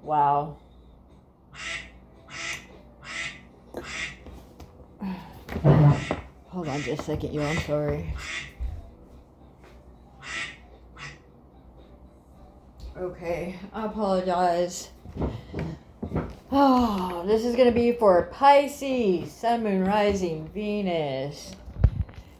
Wow. Hold on just a second, yo. I'm sorry. Okay, I apologize. Oh, this is going to be for Pisces, Sun, Moon, Rising, Venus.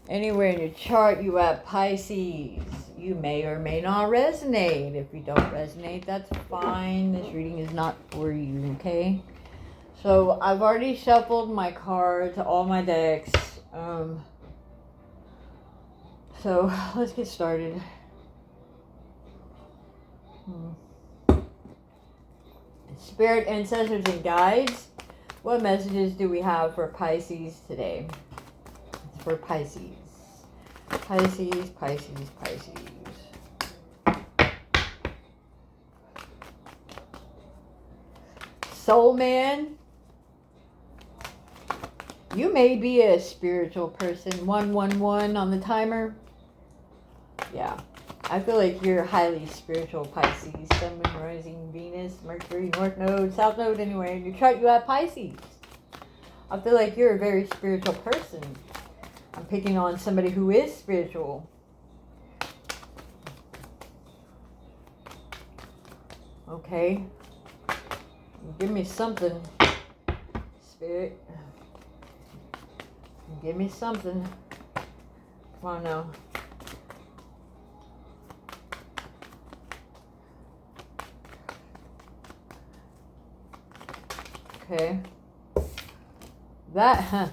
Anywhere in your chart you have Pisces. You may or may not resonate. If you don't resonate, that's fine. This reading is not for you, okay? So I've already shuffled my cards, all my decks. So let's get started. Spirit, ancestors, and guides. What messages do we have for Pisces today? It's for Pisces. Pisces, Pisces, Pisces. Soul man. You may be a spiritual person. 111 on the timer. Yeah. I feel like you're highly spiritual, Pisces. Sun, Moon, Rising, Venus, Mercury, North Node, South Node, anywhere in your chart you have Pisces. I feel like you're a very spiritual person. I'm picking on somebody who is spiritual. Okay. Give me something, Spirit. Give me something. Come on now. Okay. That,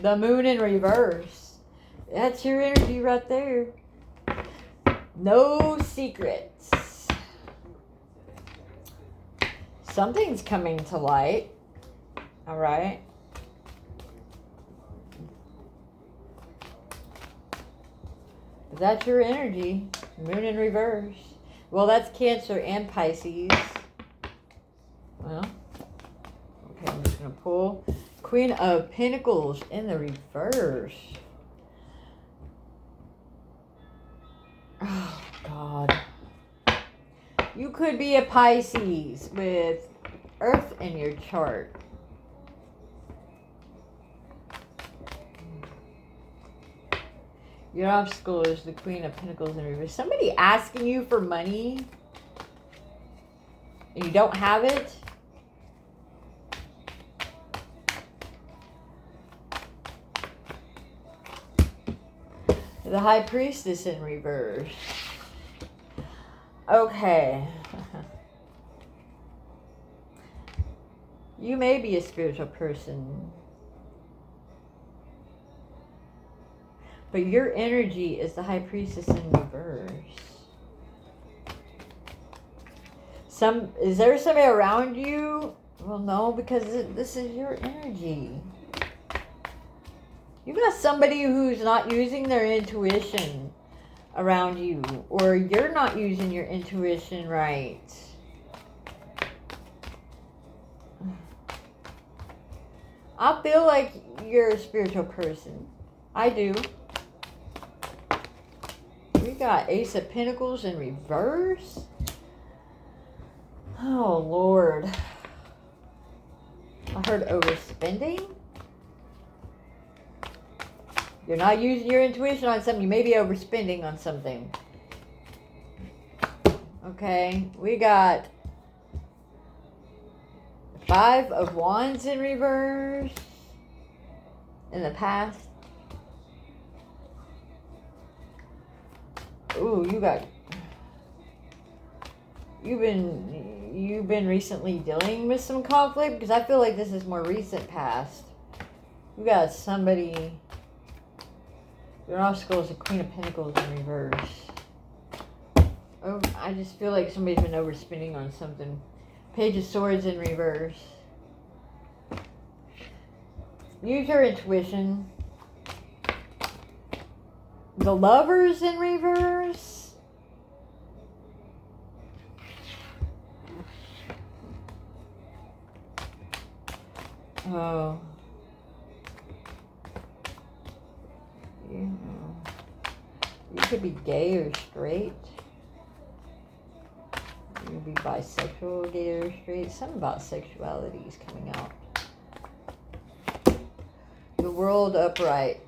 the moon in reverse. That's your energy right there. No secrets. Something's coming to light. All right. But that's your energy. Moon in reverse. Well, that's Cancer and Pisces. Well. Okay, I'm just going to pull Queen of Pentacles in the reverse. Oh, God. You could be a Pisces with Earth in your chart. Your obstacle is the Queen of Pentacles in reverse. Somebody asking you for money and you don't have it. The High Priestess in reverse. Okay. You may be a spiritual person. But your energy is the High Priestess in reverse. Is there somebody around you? Well, no, because this is your energy. You got somebody who's not using their intuition around you, or you're not using your intuition right. I feel like you're a spiritual person. I do. We got Ace of Pentacles in reverse. Oh, Lord. I heard overspending. You're not using your intuition on something. You may be overspending on something. Okay. We got Five of Wands in reverse in the past. Ooh, you've been recently dealing with some conflict, because I feel like this is more recent past. You got somebody. Your obstacle is the Queen of Pentacles in reverse. Oh, I just feel like somebody's been overspending on something. Page of Swords in reverse. Use your intuition. The Lovers in reverse. Oh. Yeah. You could be gay or straight. You be bisexual, gay, or straight. Something about sexuality is coming out. The world upright.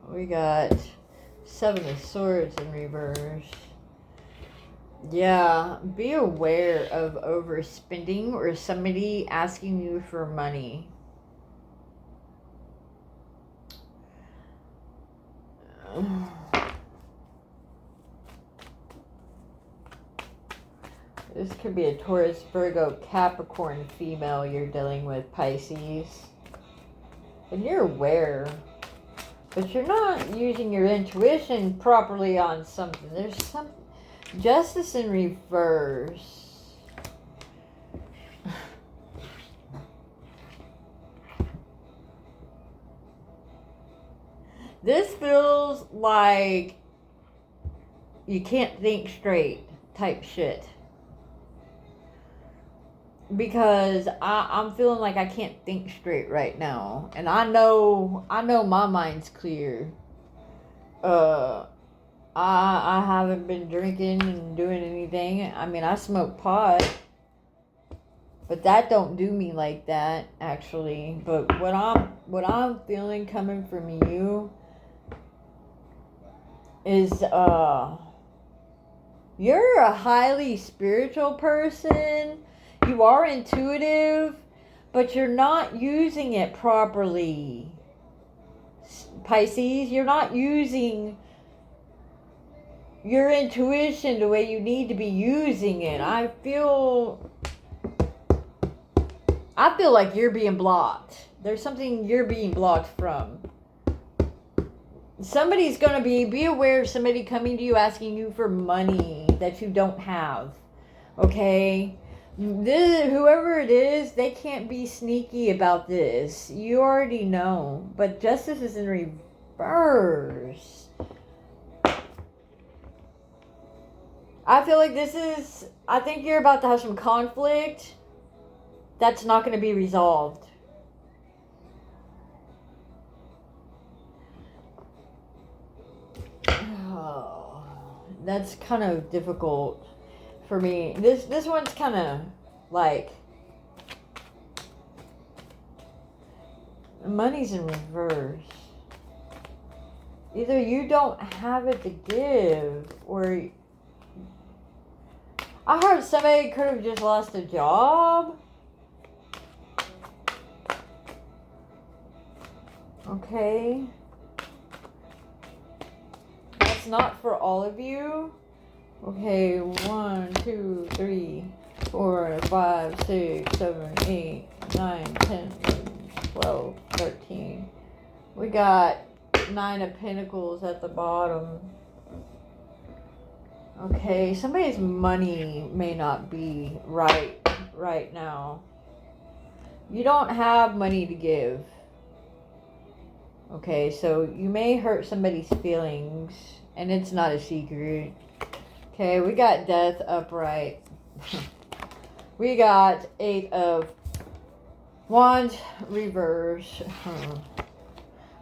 We got 7 of Swords in reverse. Yeah, be aware of overspending or somebody asking you for money. This could be a Taurus, Virgo, Capricorn female you're dealing with, Pisces. And you're aware. But you're not using your intuition properly on something. There's some Justice in reverse. This feels like you can't think straight type shit. Because I'm feeling like I can't think straight right now. And I know my mind's clear. I haven't been drinking and doing anything. I mean, I smoke pot. But that don't do me like that, actually. But what I'm feeling coming from you is you're a highly spiritual person. You are intuitive, but you're not using it properly. Pisces, you're not using your intuition the way you need to be using it. I feel like you're being blocked. There's something you're being blocked from. Somebody's going to be aware of somebody coming to you asking you for money that you don't have. Okay? Whoever it is, they can't be sneaky about this. You already know. But justice is in reverse. I feel like I think you're about to have some conflict that's not going to be resolved. Oh, that's kind of difficult for me. This one's kind of like money's in reverse. Either you don't have it to give, or I heard somebody could have just lost a job. Okay. That's not for all of you. Okay, 1, 2, 3, 4, 5, 6, 7, 8, 9, 10, 12, 13. We got 9 of Pentacles at the bottom. Okay, somebody's money may not be right now. You don't have money to give. Okay, so you may hurt somebody's feelings, and it's not a secret. Okay, we got Death upright. We got 8 of Wands reverse.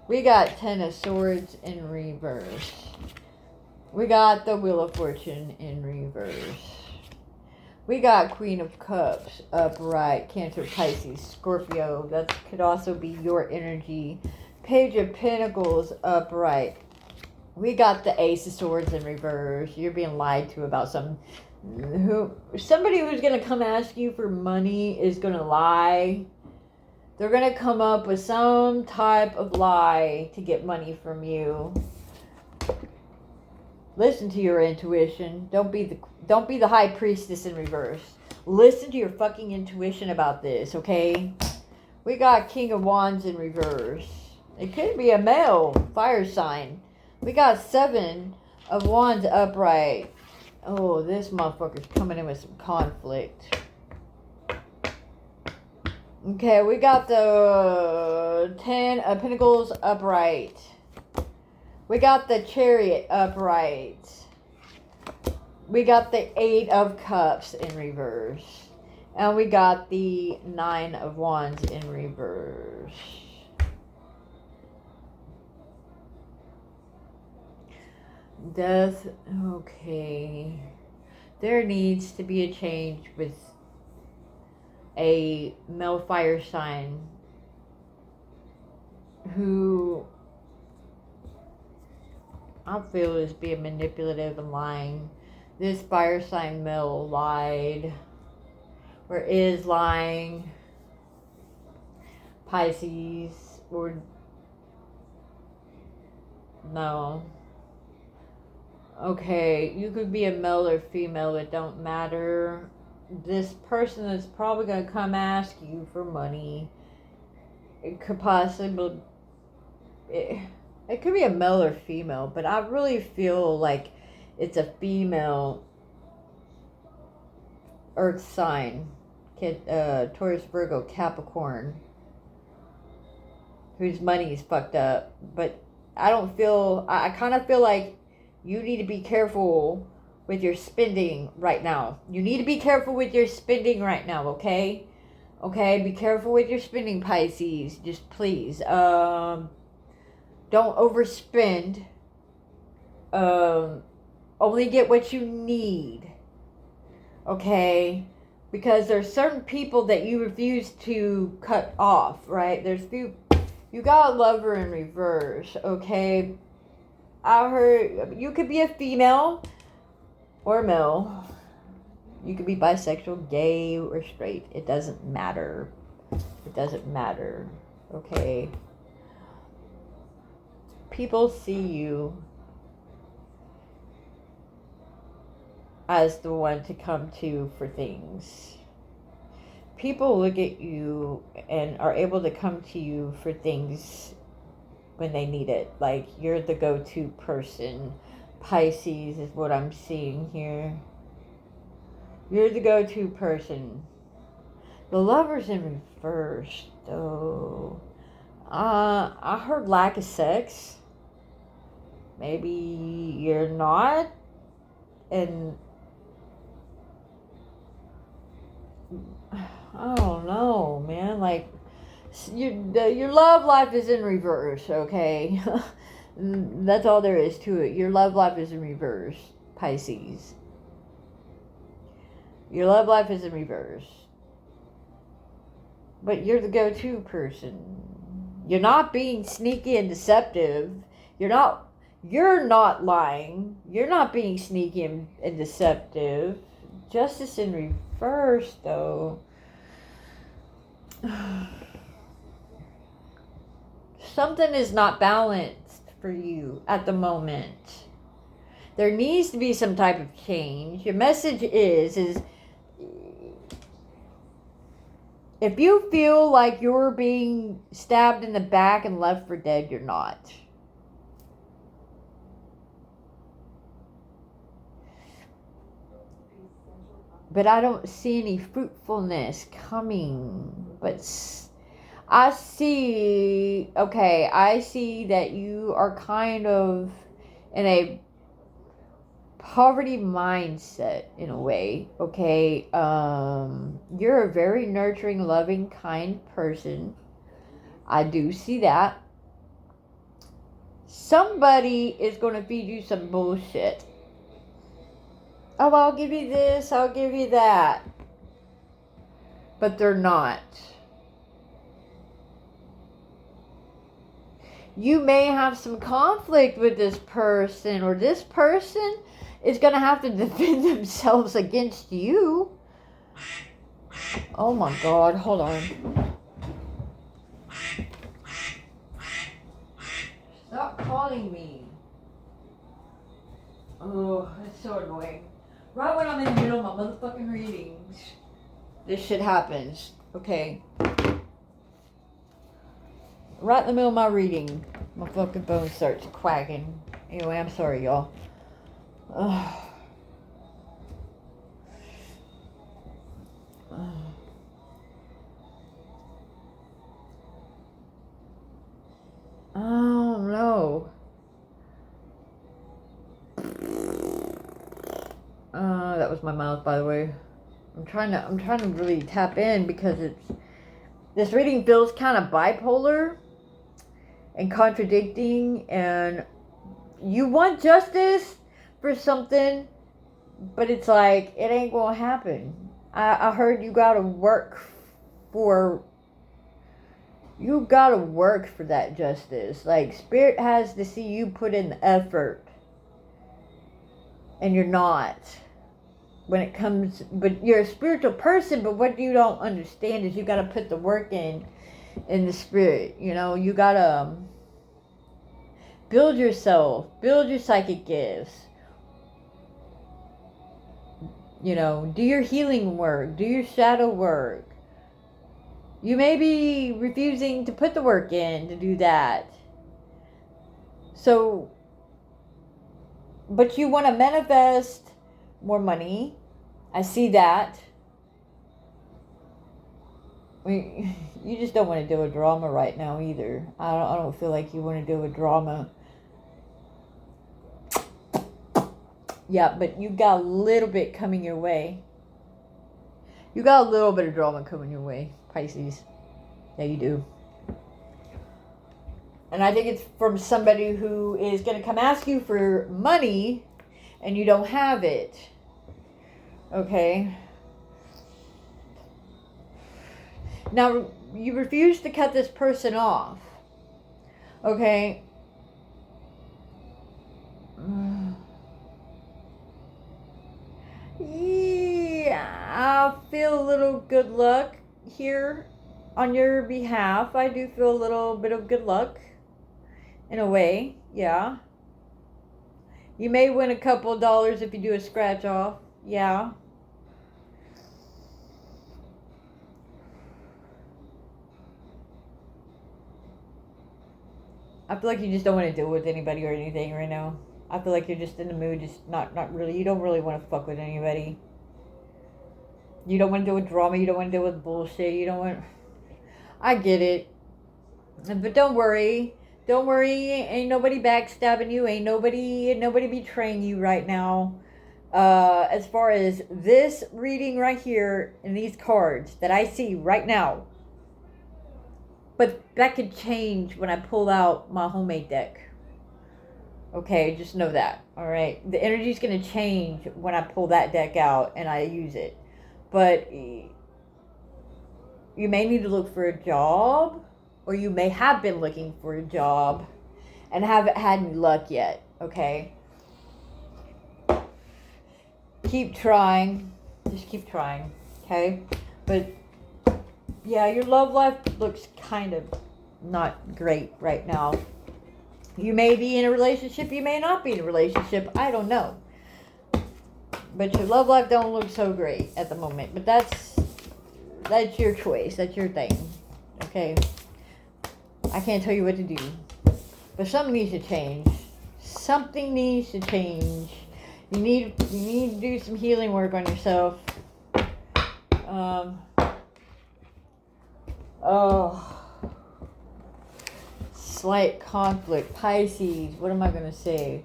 We got 10 of Swords in reverse. We got the Wheel of Fortune in reverse. We got Queen of Cups upright. Cancer, Pisces, Scorpio. That could also be your energy. Page of Pentacles upright. We got the Ace of Swords in reverse. You're being lied to about something. Somebody who's going to come ask you for money is going to lie. They're going to come up with some type of lie to get money from you. Listen to your intuition. Don't be the High Priestess in reverse. Listen to your fucking intuition about this, okay? We got King of Wands in reverse. It could be a male fire sign. We got 7 of Wands upright. Oh, this motherfucker's coming in with some conflict. Okay, we got the 10 of Pentacles upright. We got the Chariot upright. We got the 8 of Cups in reverse. And we got the 9 of Wands in reverse. Death. Okay. There needs to be a change with a male fire sign who I feel is being manipulative and lying. This fire sign male lied or is lying. Pisces or no. Okay, you could be a male or female, it don't matter. This person is probably going to come ask you for money. It could possibly it could be a male or female, but I really feel like it's a female earth sign. Taurus, Virgo, Capricorn, whose money is fucked up. But I don't feel, I kind of feel like you need to be careful with your spending right now. You need to be careful with your spending right now, okay? Okay, be careful with your spending, Pisces. Just please. Don't overspend. Only get what you need. Okay? Because there's certain people that you refuse to cut off, right? There's few. You got a lover in reverse, okay? I heard you could be a female or male. You could be bisexual, gay, or straight. It doesn't matter. It doesn't matter, okay? People see you as the one to come to for things. People look at you and are able to come to you for things when they need it. Like, you're the go-to person. Pisces is what I'm seeing here. You're the go-to person. The Lover's in reverse, though. I heard lack of sex. Maybe you're not. And I don't know, man. Like, your love life is in reverse, okay? That's all there is to it. Your love life is in reverse, Pisces. Your love life is in reverse. But you're the go-to person. You're not being sneaky and deceptive. You're not lying. You're not being sneaky and deceptive. Justice in reverse, though. Something is not balanced for you at the moment. There needs to be some type of change. Your message is if you feel like you're being stabbed in the back and left for dead, you're not. But I don't see any fruitfulness coming. But I see that you are kind of in a poverty mindset in a way, okay? You're a very nurturing, loving, kind person. I do see that. Somebody is going to feed you some bullshit. Oh, I'll give you this, I'll give you that. But they're not. You may have some conflict with this person, or this person is going to have to defend themselves against you. Oh my God, hold on. Stop calling me. Oh, that's so annoying. Right when I'm in the middle of my motherfucking readings, this shit happens. Okay. Right in the middle of my reading, my fucking phone starts quacking. Anyway, I'm sorry, y'all. I don't know. That was my mouth, by the way. I'm trying to really tap in because this reading feels kind of bipolar and contradicting, and you want justice for something, but it's like, it ain't gonna happen. I heard you gotta work for that justice. Like, Spirit has to see you put in the effort, and you're not. When it comes, but you're a spiritual person, but what you don't understand is you gotta put the work in the spirit. You know, you gotta build yourself, build your psychic gifts. You know, do your healing work, do your shadow work. You may be refusing to put the work in to do that. So, but you want to manifest more money. I see that. You just don't want to deal with drama right now either. I don't feel like you want to deal with drama. Yeah, but you got a little bit coming your way. You got a little bit of drama coming your way, Pisces. Yeah, you do. And I think it's from somebody who is going to come ask you for money and you don't have it. Okay? Now, you refuse to cut this person off. Okay? Yeah, I feel a little good luck here on your behalf. I do feel a little bit of good luck. In a way, yeah. You may win a couple of dollars if you do a scratch off. Yeah. I feel like you just don't want to deal with anybody or anything right now. I feel like you're just in the mood, just not really. You don't really want to fuck with anybody. You don't want to deal with drama. You don't want to deal with bullshit. You don't want... I get it. But don't worry. Don't worry. Ain't nobody backstabbing you. Ain't nobody betraying you right now. As far as this reading right here in these cards that I see right now. But that could change when I pull out my homemade deck. Okay, just know that. Alright? The energy's going to change when I pull that deck out and I use it. But you may need to look for a job. Or you may have been looking for a job and haven't had any luck yet. Okay? Keep trying. Just keep trying. Okay? But... yeah, your love life looks kind of not great right now. You may be in a relationship, you may not be in a relationship, I don't know. But your love life don't look so great at the moment. But that's your choice, that's your thing. Okay? I can't tell you what to do. But something needs to change. Something needs to change. You need to do some healing work on yourself. Oh, slight conflict. Pisces, what am I going to say?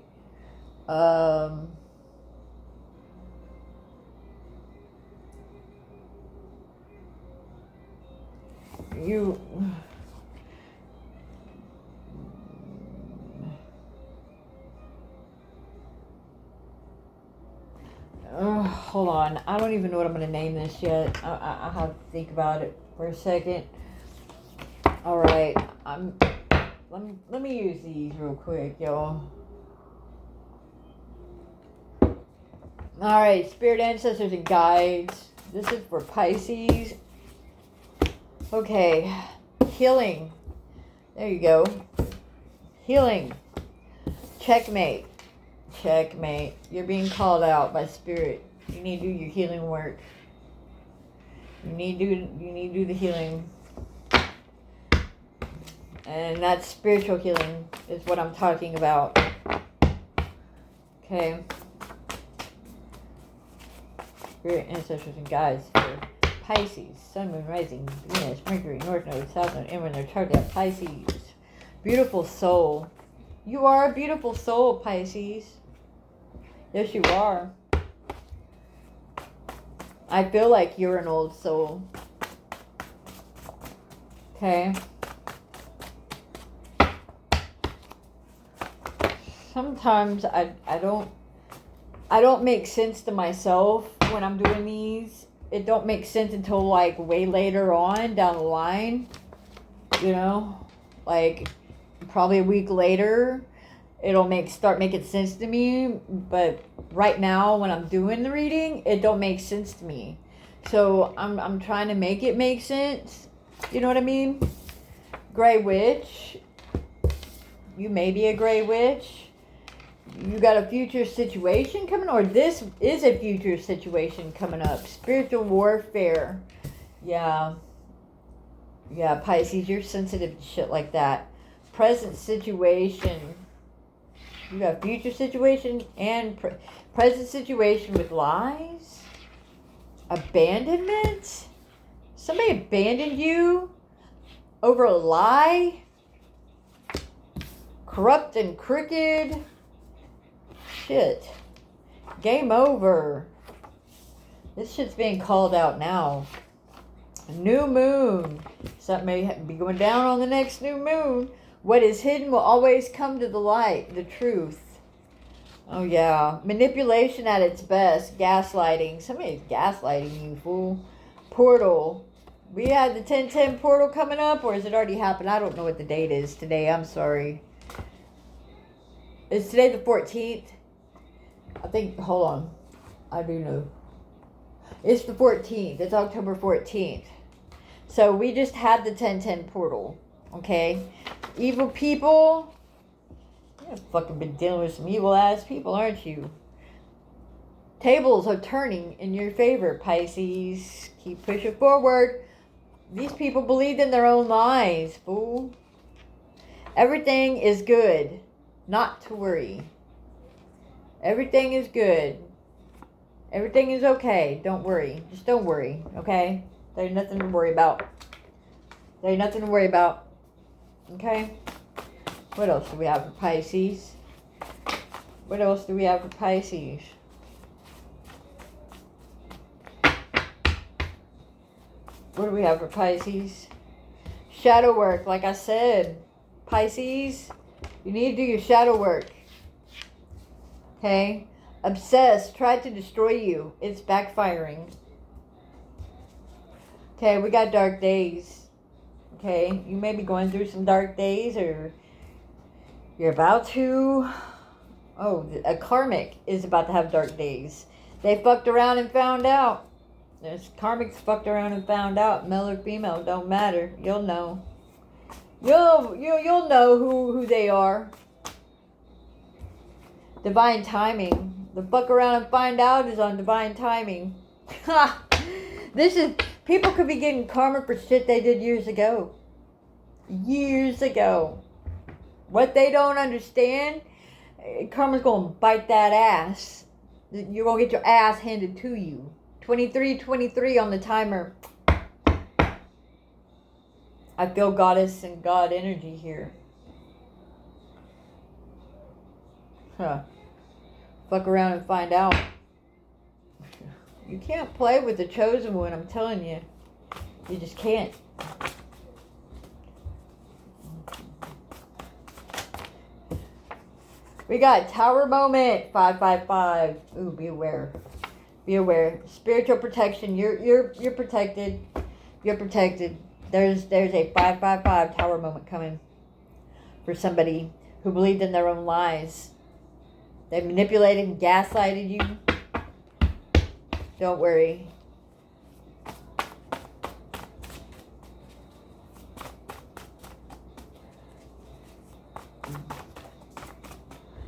Hold on. I don't even know what I'm going to name this yet. I have to think about it for a second. All right, let me use these real quick, y'all. All right, spirit ancestors and guides. This is for Pisces. Okay, healing. There you go. Healing. Checkmate. Checkmate. You're being called out by spirit. You need to do your healing work. You need to do the healing. And that's spiritual healing is what I'm talking about. Okay. Spirit ancestors and guides for Pisces, Sun, Moon, Rising, Venus, Mercury, North Node, South Node, and when they're charted out, Pisces. Beautiful soul. You are a beautiful soul, Pisces. Yes, you are. I feel like you're an old soul. Okay. sometimes I don't make sense to myself when I'm doing these. It don't make sense until like way later on down the line. You know, like probably a week later, it'll start making sense to me. But right now, when I'm doing the reading, it don't make sense to me. So I'm trying to make it make sense. You know what I mean? Gray Witch. You may be a Gray Witch. You got a future situation coming, or this is a future situation coming up. Spiritual warfare. Yeah. Yeah, Pisces, you're sensitive to shit like that. Present situation. You got future situation and present situation with lies. Abandonment. Somebody abandoned you over a lie. Corrupt and crooked. Shit. Game over. This shit's being called out now. New moon. Something may be going down on the next new moon. What is hidden will always come to the light. The truth. Oh yeah. Manipulation at its best. Gaslighting. Somebody's gaslighting you, fool. Portal. We had the 1010 portal coming up, or has it already happened? I don't know what the date is today. I'm sorry. Is today the 14th? I think, hold on. I do know. It's the 14th. It's October 14th. So we just had the 1010 portal. Okay? Evil people. You've fucking been dealing with some evil ass people, aren't you? Tables are turning in your favor, Pisces. Keep pushing forward. These people believed in their own lies, fool. Everything is good. Not to worry. Everything is good. Everything is okay. Don't worry. Just don't worry, okay? There's nothing to worry about. There's nothing to worry about. Okay? What else do we have for Pisces? What else do we have for Pisces? What do we have for Pisces? Shadow work, like I said. Pisces, you need to do your shadow work. Okay? Obsessed, tried to destroy you. It's backfiring. Okay, we got dark days. Okay? You may be going through some dark days, or you're about to. Oh, a karmic is about to have dark days. They fucked around and found out. There's karmics fucked around and found out. Male or female, don't matter. You'll know. You'll know who they are. Divine timing. The fuck around and find out is on divine timing. Ha! This is, people could be getting karma for shit they did years ago. Years ago. What they don't understand, karma's gonna bite that ass. You're gonna get your ass handed to you. 23:23 on the timer. I feel goddess and God energy here. Huh. Fuck around and find out. You can't play with the chosen one, I'm telling you. You just can't. We got Tower Moment, 555. Ooh, be aware. Be aware. Spiritual protection. You're protected. You're protected. There's a 555 Tower Moment coming for somebody who believed in their own lies. They manipulated and gaslighted you. Don't worry.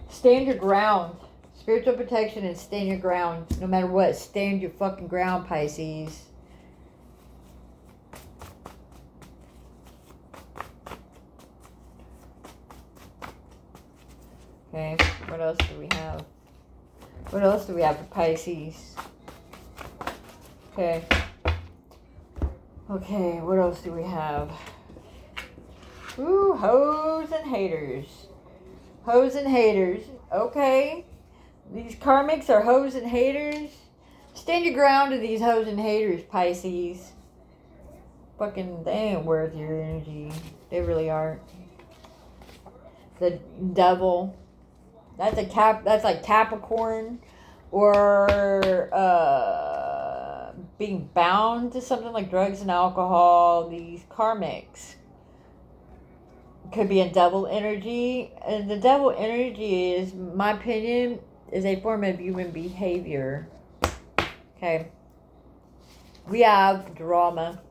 Stand your ground. Spiritual protection and stand your ground. No matter what, stand your fucking ground, Pisces. Okay, what else do we have? What else do we have for Pisces? Okay. Okay, what else do we have? Ooh, hoes and haters. Hoes and haters. Okay. These karmics are hoes and haters. Stand your ground to these hoes and haters, Pisces. Fucking, they ain't worth your energy. They really aren't. The devil. That's like Capricorn, or being bound to something like drugs and alcohol. These karmics could be a devil energy, and the devil energy is, my opinion, is a form of human behavior. Okay. We have drama.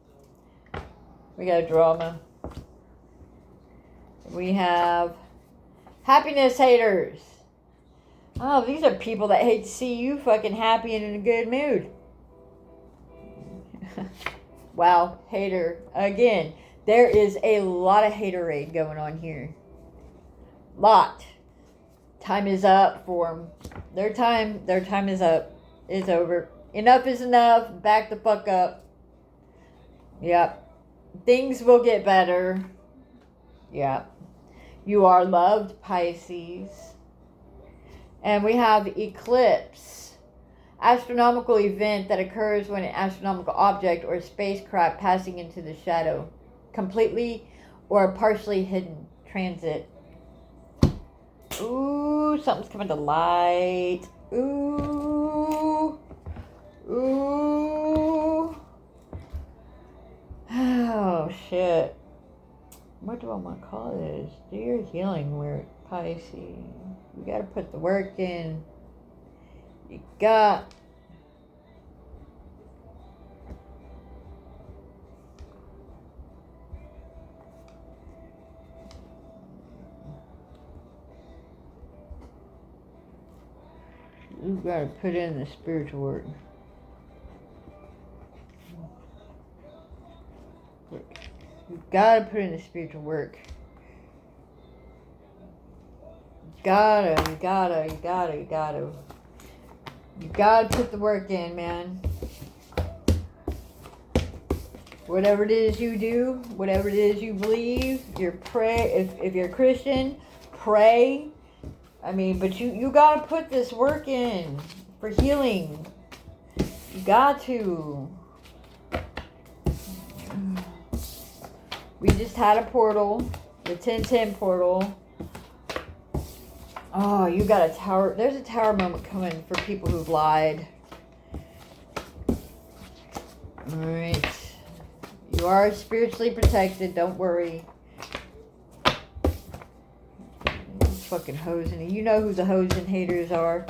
We got drama. We have happiness haters. Oh, these are people that hate to see you fucking happy and in a good mood. Wow, hater. Again, there is a lot of haterade going on here. Lot. Time is up for them. Their time is up. It's over. Enough is enough. Back the fuck up. Yep. Things will get better. Yep. You are loved, Pisces. And we have eclipse. Astronomical event that occurs when an astronomical object or spacecraft passing into the shadow. Completely or partially hidden. Transit. Ooh, something's coming to light. Ooh. Ooh. Oh, shit. What do I want to call this? Do your healing work, Pisces. You got to put the work in. You got... You got to put in the spiritual work. You got to put in the spiritual work. You gotta put the work in, man. Whatever it is you do, whatever it is you believe, if you're a Christian, pray. I mean, but you gotta put this work in for healing. You got to. We just had a portal, the 1010 portal. Oh, you got a tower. There's a tower moment coming for people who've lied. Alright. You are spiritually protected, don't worry. Fucking hosing. You know who the hosing haters are.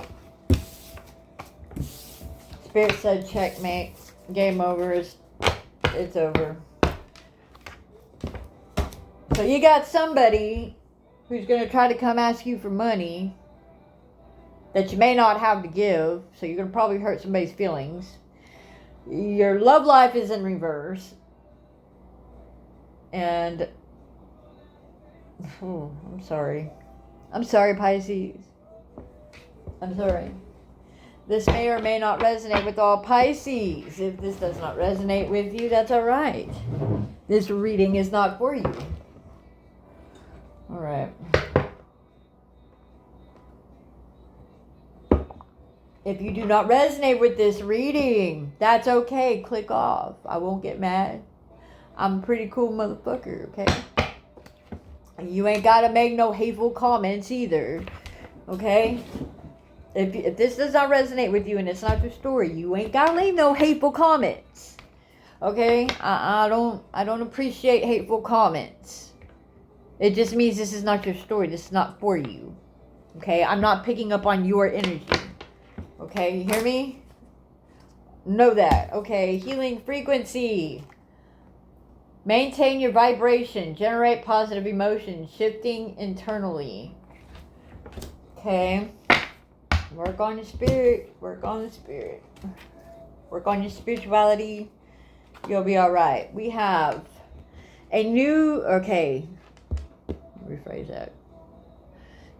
Spirit said checkmate. Game over. It's over. So you got somebody who's going to try to come ask you for money that you may not have to give. So you're going to probably hurt somebody's feelings. Your love life is in reverse. And... Oh, I'm sorry. I'm sorry, Pisces. I'm sorry. This may or may not resonate with all Pisces. If this does not resonate with you, that's alright. This reading is not for you. Alright. If you do not resonate with this reading, that's okay. Click off. I won't get mad. I'm a pretty cool motherfucker, okay? You ain't got to make no hateful comments either, okay? If this does not resonate with you and it's not your story, you ain't got to leave no hateful comments, okay? I don't appreciate hateful comments. It just means this is not your story. This is not for you, okay? I'm not picking up on your energy, okay? You hear me? Know that, okay? Healing frequency. Maintain your vibration. Generate positive emotions. Shifting internally. Okay. Work on your spirit. Work on the spirit. Work on your spirituality. You'll be alright. We have a new... Okay. Rephrase that.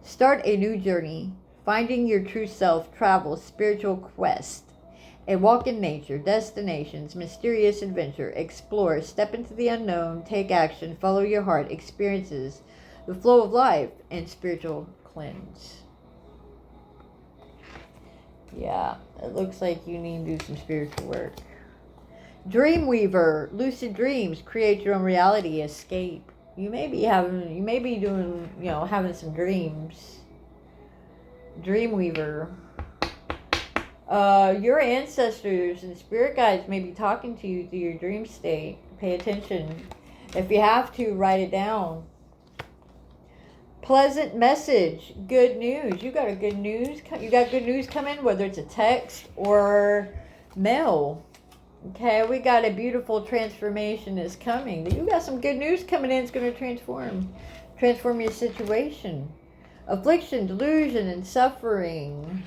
Start a new journey. Finding your true self. Travel. Spiritual quest. A walk in nature, destinations, mysterious adventure, explore, step into the unknown, take action, follow your heart, experiences, the flow of life, and spiritual cleanse. Yeah, it looks like you need to do some spiritual work. Dreamweaver, lucid dreams, create your own reality, escape. You may be doing, having some dreams. Dreamweaver. Your ancestors and spirit guides may be talking to you through your dream state. Pay attention. If you have to, write it down. Pleasant message. Good news. You got good news coming, whether it's a text or mail. Okay, we got a beautiful transformation is coming. You got some good news coming in. It's going to transform your situation. Affliction, delusion, and suffering.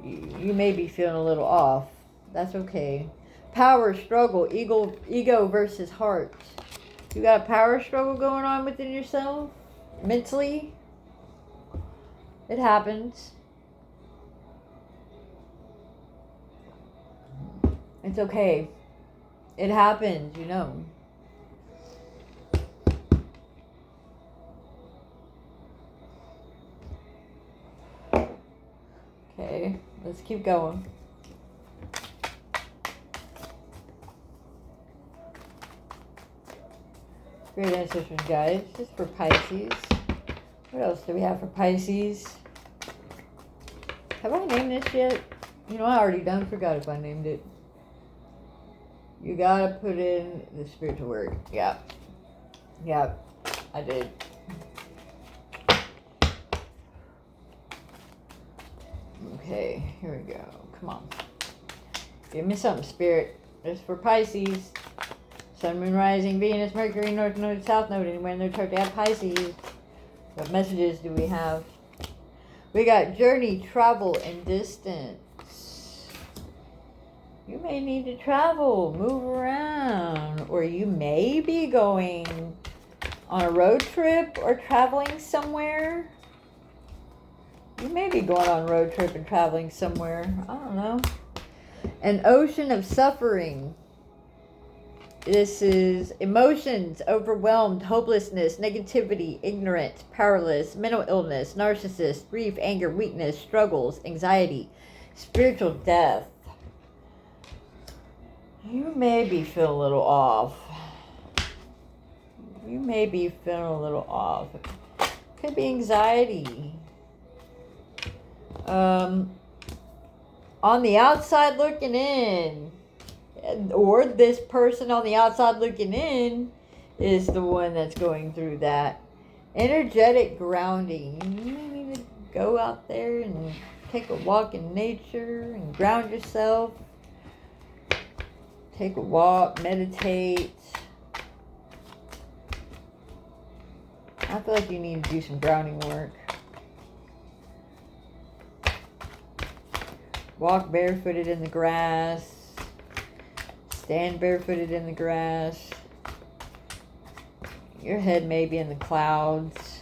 You may be feeling a little off. That's okay. Power struggle, ego versus heart. You got a power struggle going on within yourself, mentally. It happens. It's okay. It happens, you know. Okay, let's keep going. Great ancestors guides. This is for Pisces. What else do we have for Pisces? Have I named this yet? You know, I already done forgot if I named it. You gotta put in the spiritual word. Yeah. Yeah, I did. Okay, here we go. Come on. Give me something, Spirit. This is for Pisces. Sun, Moon, Rising, Venus, Mercury, North Node, South Node. Anywhere in their chart they have Pisces. What messages do we have? We got journey, travel, and distance. You may need to travel, move around, or you may be going on a road trip or traveling somewhere. You may be going on a road trip and traveling somewhere. I don't know. An ocean of suffering. This is emotions, overwhelmed, hopelessness, negativity, ignorance, powerless, mental illness, narcissist, grief, anger, weakness, struggles, anxiety, spiritual death. You may be feeling a little off. You may be feeling a little off. Could be anxiety. On the outside looking in, or this person on the outside looking in is the one that's going through that. Energetic grounding. You may need to go out there and take a walk in nature and ground yourself. Take a walk, meditate. I feel like you need to do some grounding work. Walk barefooted in the grass. Stand barefooted in the grass. Your head may be in the clouds.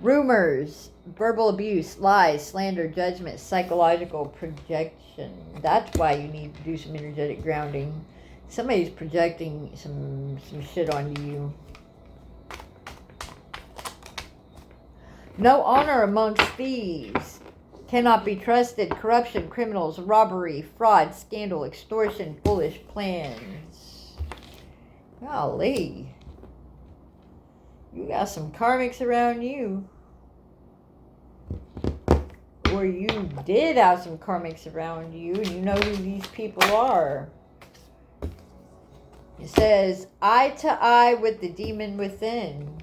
Rumors, verbal abuse, lies, slander, judgment, psychological projection. That's why you need to do some energetic grounding. Somebody's projecting some shit onto you. No honor amongst thieves. Cannot be trusted. Corruption, criminals, robbery, fraud, scandal, extortion, foolish plans. Golly. You got some karmics around you. Or you did have some karmics around you, and you know who these people are. It says, eye to eye with the demon within.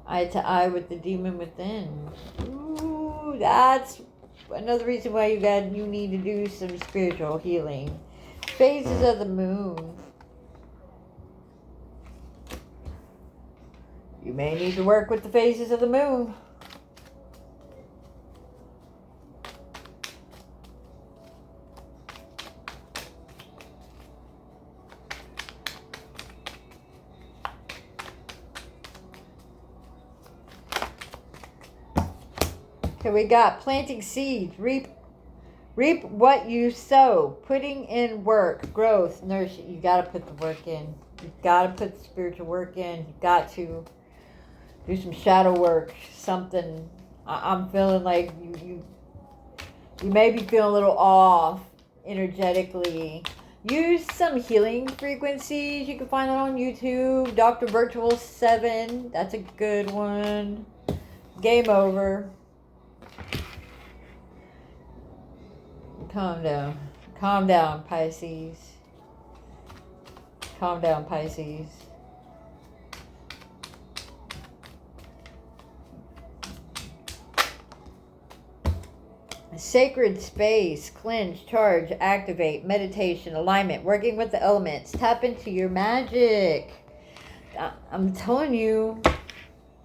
Eye to eye with the demon within. Ooh, that's another reason why you need to do some spiritual healing. Phases of the moon. You may need to work with the phases of the moon. Okay, we got planting seeds, reap what you sow, putting in work, growth, nourishing. You got to put the work in. You got to put the spiritual work in. You got to do some shadow work, something. I'm feeling like you may be feeling a little off energetically. Use some healing frequencies. You can find that on YouTube. Dr. Virtual 7. That's a good one. Game over. Calm down. Calm down, Pisces. Calm down, Pisces. Sacred space, cleanse, charge, activate, meditation, alignment, working with the elements. Tap into your magic. I'm telling you.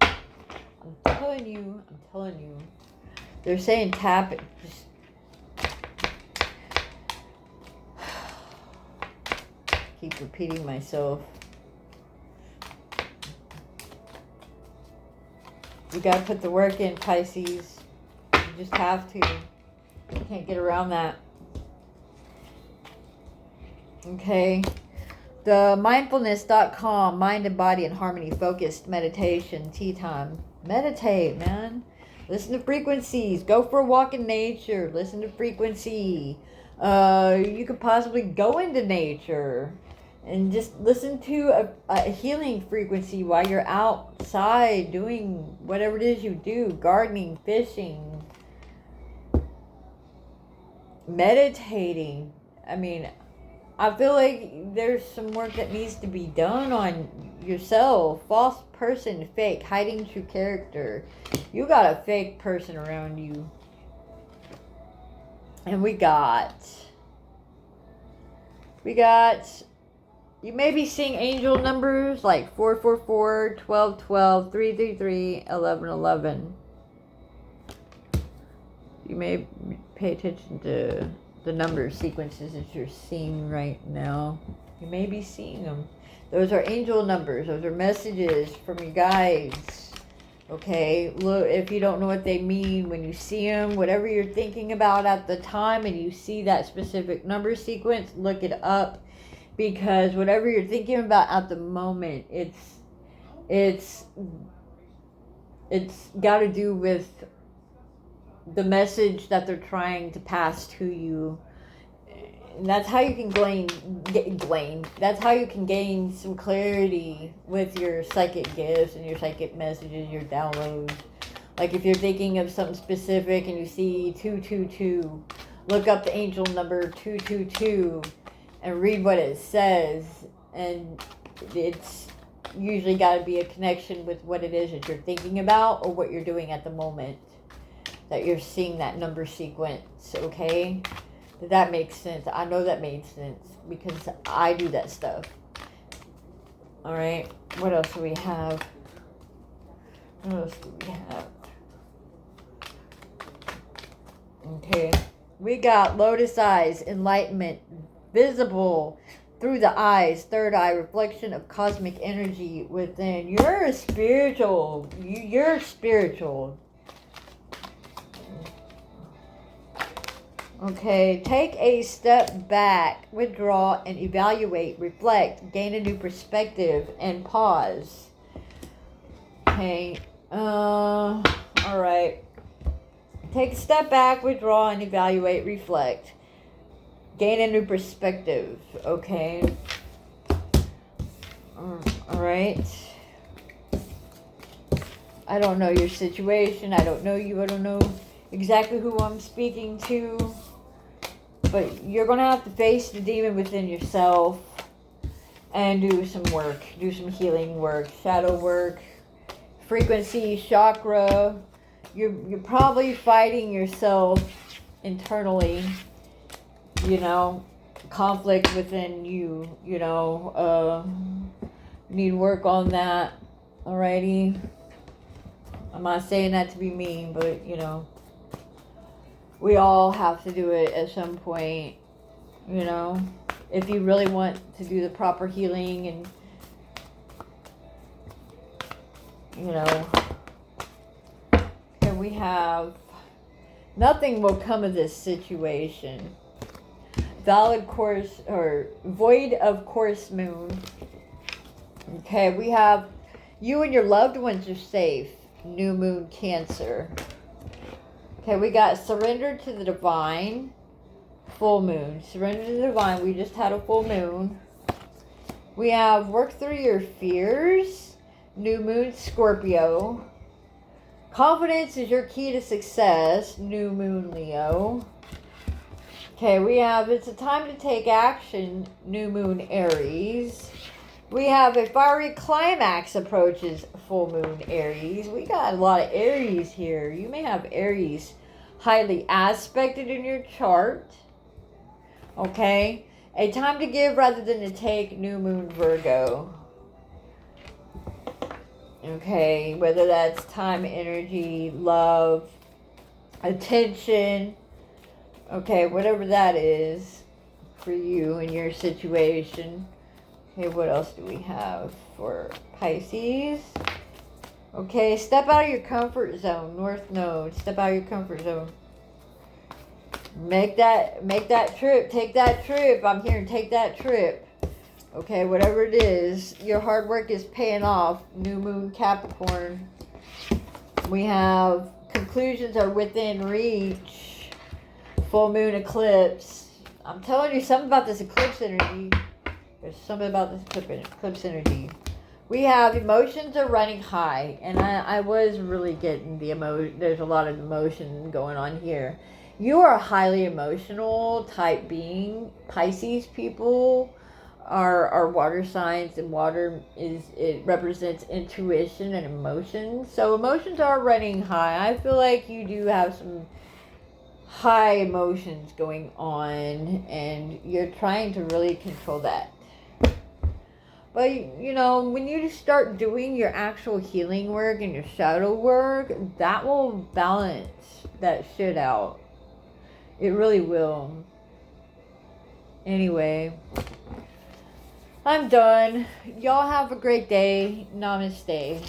I'm telling you. They're saying tap it. Just keep repeating myself. You gotta put the work in, Pisces. You just have to. You can't get around that. Okay. The mindfulness.com, mind and body in harmony, focused meditation, tea time. Meditate, man. Listen to frequencies. Go for a walk in nature. Listen to frequency. You could possibly go into nature and just listen to a healing frequency while you're outside doing whatever it is you do. Gardening, fishing, meditating. I mean, I feel like there's some work that needs to be done on yourself. False person, fake, hiding true character. You got a fake person around you. And we got, you may be seeing angel numbers like 444, 1212, 333, 1111. You may pay attention to the number sequences that you're seeing right now. You may be seeing them. Those are angel numbers. Those are messages from your guides. Okay, look, if you don't know what they mean, when you see them, whatever you're thinking about at the time and you see that specific number sequence, look it up, because whatever you're thinking about at the moment, it's got to do with the message that they're trying to pass to you. And that's how you can that's how you can gain some clarity with your psychic gifts and your psychic messages, your downloads. Like if you're thinking of something specific and you see 222, look up the angel number 222 and read what it says. And it's usually got to be a connection with what it is that you're thinking about or what you're doing at the moment that you're seeing that number sequence. Okay, did that make sense? I know that made sense because I do that stuff. All right, what else do we have? Okay, we got lotus eyes, enlightenment, visible through the eyes, third eye, reflection of cosmic energy within. You're spiritual. You're spiritual. Okay, take a step back, withdraw, and evaluate, reflect, gain a new perspective, and pause. Okay, all right. Take a step back, withdraw, and evaluate, reflect, gain a new perspective. Okay. All right. I don't know your situation. I don't know you. I don't know exactly who I'm speaking to. But you're going to have to face the demon within yourself and do some work. Do some healing work, shadow work, frequency, chakra. You're probably fighting yourself internally, you know, conflict within you, you know. Need work on that, alrighty? I'm not saying that to be mean, but, you know, we all have to do it at some point, you know, if you really want to do the proper healing. And, you know, here we have, nothing will come of this situation. Valid course, or void of course moon. Okay, we have, you and your loved ones are safe. New moon, Cancer. Okay, we got surrender to the divine. full moon. Surrender to the divine. We just had a full moon. We have work through your fears. New moon, Scorpio. Confidence is your key to success. New moon, Leo. Okay, we have it's a time to take action. New moon, Aries. We have a fiery climax approaches. Full moon, Aries. We got a lot of Aries here. You may have Aries highly aspected in your chart. Okay. A time to give rather than to take. New moon, Virgo. Okay. Whether that's time, energy, love, attention. Okay. Whatever that is for you and your situation. Okay. What else do we have for Pisces? Okay. Step out of your comfort zone. North Node. Step out of your comfort zone. Make that trip. Take that trip. I'm hearing take that trip. Okay, whatever it is, your hard work is paying off. New moon, Capricorn. We have conclusions are within reach. Full moon eclipse. I'm telling you something about this eclipse energy. There's something about this eclipse energy. We have emotions are running high. And I was really getting the emotion. There's a lot of emotion going on here. You are a highly emotional type being. Pisces people are water signs, and water it represents intuition and emotion. So emotions are running high. I feel like you do have some high emotions going on, and you're trying to really control that. But, you know, when you start doing your actual healing work and your shadow work, that will balance that shit out. It really will. Anyway, I'm done. Y'all have a great day. Namaste.